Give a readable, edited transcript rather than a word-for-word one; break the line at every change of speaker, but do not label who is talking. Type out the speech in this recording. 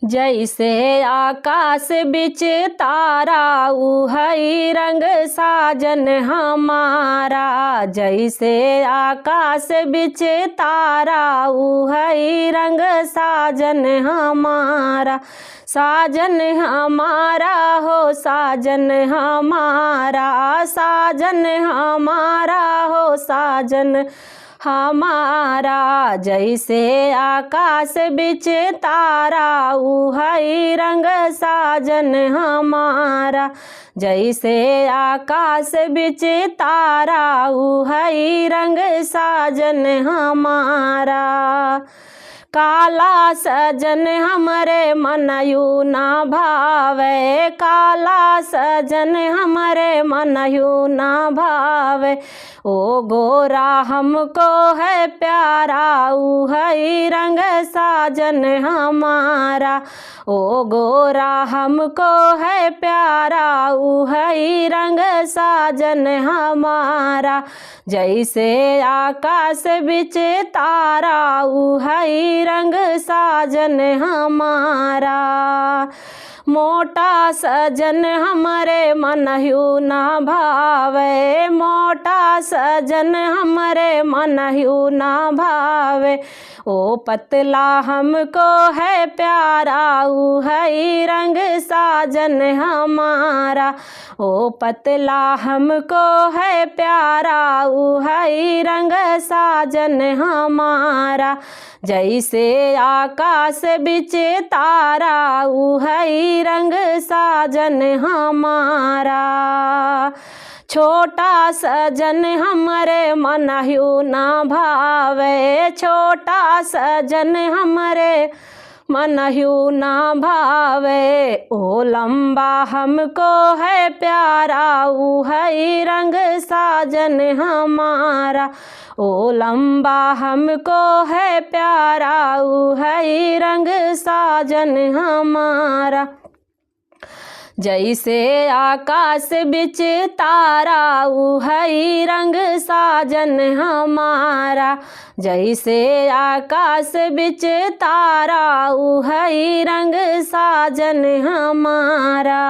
जैसे आकाश बिच तारा उहई रंग साजन हमारा। जैसे आकाश बिच तारा उहई रंग साजन हमारा। साजन हमारा हो साजन हमारा, साजन हमारा हो साजन हमारा। जैसे आकाश बिच तारा उहई रंग साजन हमारा। जैसे आकाश बिच तारा उहई रंग साजन हमारा। काला सजन हमरे मनयू ना भावे, काला सजन हमरे मनयू ना भावे। ओ गोरा हमको है प्यारा उहई रंग साजन हमारा। ओ गोरा हमको है प्यारा उहई रंग साजन हमारा। जैसे आकाश बिच तारा उहई रंग साजन हमारा। मोटा सजन हमरे मनयू ना भावे, मोटा सजन हमरे मनयू ना भावे। ओ पतला हमको है प्यारा उहई रंग साजन हमारा। ओ पतला हमको है प्यारा उहई रंग साजन हमारा। जैसे आकाश बिच तारा उहई रंग साजन हमारा। छोटा सजन हमरे मनयू ना भावे, छोटा सजन हमरे मनयू ना भावे। ओ लंबा हमको है प्यारा उहई रंग साजन हमारा। ओ लंबा हमको है प्यारा उहई रंग साजन हमारा। जैसे आकाश बिच तारा उहई रंग साजन हमारा। जैसे आकाश बिच तारा उहई रंग साजन हमारा।